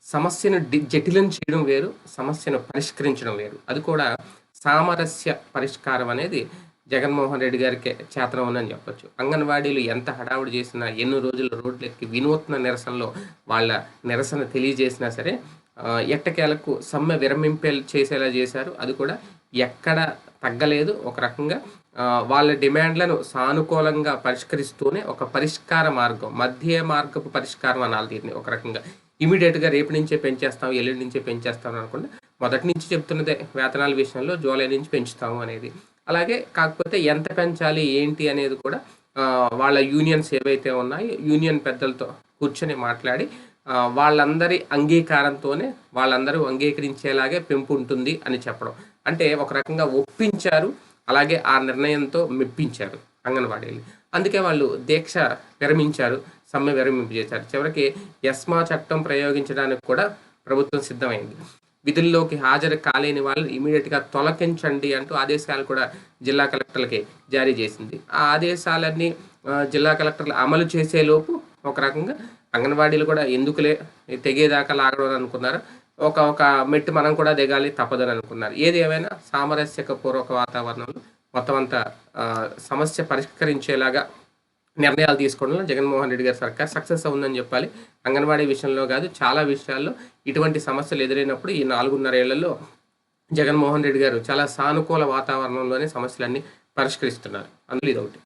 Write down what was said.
సమస్యను జటిలం చేయడం వేరు, సమస్యను పరిష్కరించడం వేరు. అది కూడా సామరస్య పరిష్కారం అనేది జగన్మోహన్ రెడ్డి గారికే చేతనం ఉందని చెప్పొచ్చు. అంగన్వాడీలు ఎంత హడావుడి చేసినా, ఎన్నో రోజులు రోడ్లెక్కి వినూత్న నిరసనలో వాళ్ళ నిరసన తెలియజేసినా సరే, ఎట్టకేలకు సమ్మె చేసేలా చేశారు. అది కూడా ఎక్కడ తగ్గలేదు. ఒక రకంగా వాళ్ళ డిమాండ్లను సానుకూలంగా పరిష్కరిస్తూనే ఒక పరిష్కార మార్గం, మధ్య మార్గపు పరిష్కారం అనాలి దీన్ని ఒక రకంగా. ఇమీడియట్‌గా రేపు నుంచే పెంచేస్తాం, ఎల్లుండి నుంచే పెంచేస్తాం అనకుండా, మొదటి నుంచి చెప్తున్నదే వేతనాల విషయంలో జూలై నుంచి పెంచుతాము అనేది. అలాగే కాకపోతే ఎంత పెంచాలి ఏంటి అనేది కూడా వాళ్ళ యూనియన్స్ ఏవైతే ఉన్నాయో యూనియన్ పెద్దలతో కూర్చొని మాట్లాడి వాళ్ళందరి అంగీకారంతోనే వాళ్ళందరూ అంగీకరించేలాగే పెంపు ఉంటుంది అని చెప్పడం. అంటే ఒక రకంగా ఒప్పించారు, అలాగే ఆ నిర్ణయంతో మెప్పించారు అంగన్వాడీలు. అందుకే వాళ్ళు దీక్ష విరమించారు, సమ్మె విరమింపజేశారు. చివరికి ఎస్మా చట్టం ప్రయోగించడానికి కూడా ప్రభుత్వం సిద్ధమైంది. విధుల్లోకి హాజరు కాలేని వాళ్ళు ఇమీడియట్‌గా తొలగించండి అంటూ ఆదేశాలు కూడా జిల్లా కలెక్టర్లకి జారీ చేసింది. ఆ ఆదేశాలన్నీ జిల్లా కలెక్టర్లు అమలు చేసేలోపు ఒక రకంగా అంగన్వాడీలు కూడా ఎందుకులే తెగేదాకా లాగడం అనుకున్నారు. ఒక మెట్టు మనం కూడా దిగాలి తప్పదని అనుకున్నారు. ఏది ఏమైనా సామరస్యక పూర్వక వాతావరణంలో మొత్తం అంతా సమస్య పరిష్కరించేలాగా నిర్ణయాలు తీసుకోవడంలో జగన్మోహన్ రెడ్డి గారి సర్కార్ సక్సెస్ అవుందని చెప్పాలి. అంగన్వాడీ విషయంలో కాదు, చాలా విషయాల్లో ఇటువంటి సమస్యలు ఎదురైనప్పుడు ఈ 4.5 ఏళ్లలో జగన్మోహన్ రెడ్డి గారు చాలా సానుకూల వాతావరణంలోనే సమస్యలన్నీ పరిష్కరిస్తున్నారు. అందులో ఇదొకటి.